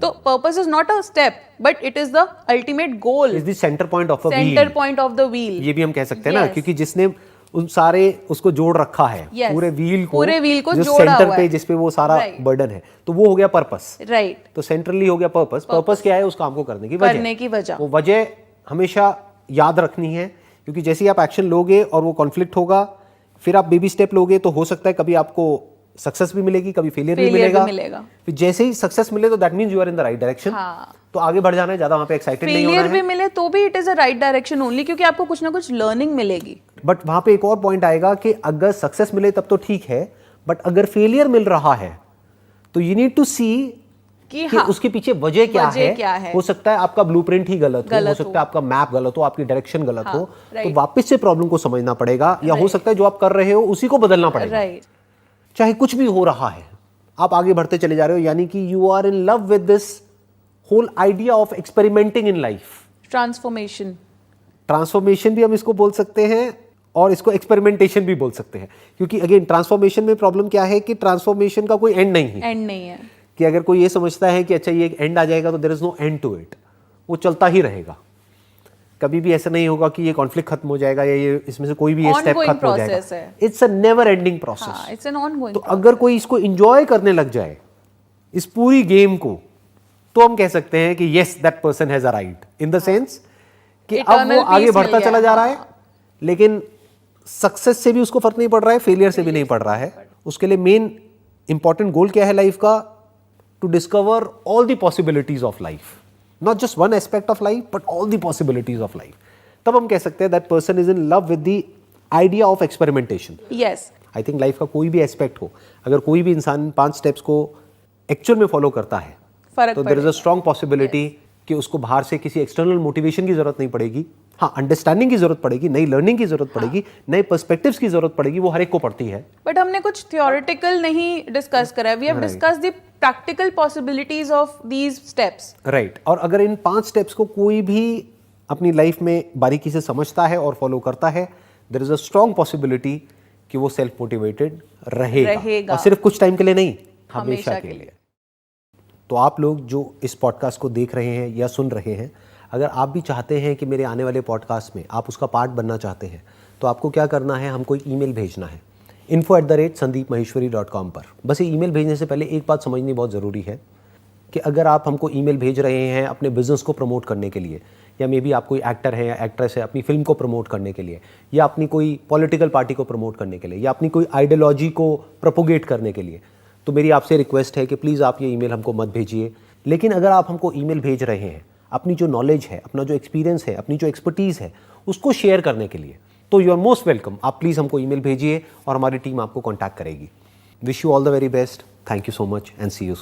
तो purpose is not a step but it is the ultimate goal, is the centre point of a wheel, centre point of the wheel, ये भी हम कह सकते हैं ना, क्योंकि जिसने उन सारे उसको जोड़ रखा है, पूरे व्हील को जो सेंटर पे जिसपे वो सारा बर्डन है, तो वो हो गया पर्पस, राइट। तो सेंट्रली हो गया पर्पस। पर्पस क्या है? उस काम को करने की वजह। वो वजह हमेशा याद रखनी है, क्योंकि जैसे ही आप एक्शन लोगे और वो कॉन्फ्लिक्ट होगा, फिर आप बेबी स्टेप लोगे तो हो सकता है कभी आपको सक्सेस भी मिलेगी, कभी फेलियर भी मिलेगा। फिर जैसे ही सक्सेस मिले तो that means you are in the right direction. तो आगे बढ़ जाना है, ज्यादा वहां पे एक्साइटेड नहीं होना है। फेलियर भी मिले तो भी it is a right direction only, क्योंकि आपको कुछ ना कुछ लर्निंग मिलेगी। बट वहां पे एक और पॉइंट आएगा कि अगर सक्सेस मिले तब तो ठीक है, बट अगर फेलियर मिल रहा है तो यू नीड टू सी कि उसके पीछे वजह क्या है। हो सकता है आपका ब्लूप्रिंट ही गलत हो सकता है आपका मैप गलत हो, आपकी डायरेक्शन गलत हो, तो वापस से प्रॉब्लम को समझना पड़ेगा, या हो सकता है जो आप कर रहे हो उसी को बदलना पड़ेगा। चाहे कुछ भी हो रहा है, आप आगे बढ़ते चले जा रहे हो, यानी कि you are in love with this whole idea of experimenting in life. Transformation भी हम इसको बोल सकते हैं और इसको एक्सपेरिमेंटेशन भी बोल सकते हैं, क्योंकि अगेन ट्रांसफॉर्मेशन में प्रॉब्लम क्या है कि ट्रांसफॉर्मेशन का कोई एंड नहीं है। कि अगर कोई ये समझता है कि अच्छा ये एक एंड आ जाएगा तो there is no end to it, वो चलता ही रहेगा। कभी भी ऐसा नहीं होगा कि ये कॉन्फ्लिक्ट खत्म हो जाएगा या ये इसमें से कोई भी ये स्टेप खत्म हो जाएगा। It's a never ending process. It's an ongoing. तो अगर कोई इसको एंजॉय करने लग जाए, इस पूरी गेम को, तो हम कह सकते हैं कि yes that person has arrived, in the sense कि अब वो आगे बढ़ता चला जा रहा है, लेकिन सक्सेस से भी उसको फर्क नहीं पड़ रहा है, फेलियर से भी नहीं पड़ रहा है। उसके लिए मेन इंपॉर्टेंट गोल क्या है लाइफ का? To discover all the possibilities of life, not just one aspect of life but all the possibilities of life. तब हम कह सकते हैं that person is in love with the idea of experimentation. Yes, I think life का कोई भी aspect हो, अगर कोई भी इंसान 5 स्टेप्स को एक्चुअल में फॉलो करता है तो there is a strong possibility कि उसको बाहर से किसी एक्सटर्नल मोटिवेशन की जरूरत नहीं पड़ेगी। हाँ, अंडरस्टैंडिंग की जरूरत पड़ेगी, नई लर्निंग की जरूरत पड़ेगी, नए पर्सपेक्टिव्स की जरूरत पड़ेगी, वो हर एक को पड़ती है। बट हमने कुछ थियोरेटिकल नहीं डिस्कस करा है, we have discussed the practical possibilities of these steps. Right. और अगर इन 5 स्टेप्स को कोई भी अपनी लाइफ में बारीकी से समझता है और फॉलो करता है, there is a strong possibility कि वो सेल्फ मोटिवेटेड रहेगा। और सिर्फ कुछ टाइम के लिए नहीं, हमेशा के लिए। तो आप लोग जो इस पॉडकास्ट को देख रहे हैं या सुन रहे हैं, अगर आप भी चाहते हैं कि मेरे आने वाले पॉडकास्ट में आप उसका पार्ट बनना चाहते हैं, तो आपको क्या करना है? हमको एक ईमेल भेजना है info@sandeepmaheshwari.com पर। बस ये ईमेल भेजने से पहले एक बात समझनी बहुत ज़रूरी है कि अगर आप हमको ईमेल भेज रहे हैं अपने बिजनेस को प्रमोट करने के लिए, या मे बी आप कोई एक्टर है या एक्ट्रेस है अपनी फिल्म को प्रमोट करने के लिए, या अपनी कोई पॉलिटिकल पार्टी को प्रमोट करने के लिए, या अपनी कोई आइडियोलॉजी को प्रोपोगेट करने के लिए, तो मेरी आपसे रिक्वेस्ट है कि प्लीज़ आप ये ईमेल हमको मत भेजिए। लेकिन अगर आप हमको ईमेल भेज रहे हैं अपनी जो नॉलेज है, अपना जो एक्सपीरियंस है, अपनी जो एक्सपर्टीज़ है, उसको शेयर करने के लिए, तो यू आर मोस्ट वेलकम। आप प्लीज़ हमको ईमेल भेजिए और हमारी टीम आपको कॉन्टैक्ट करेगी। Wish you all the very best. Thank you so much and see you soon.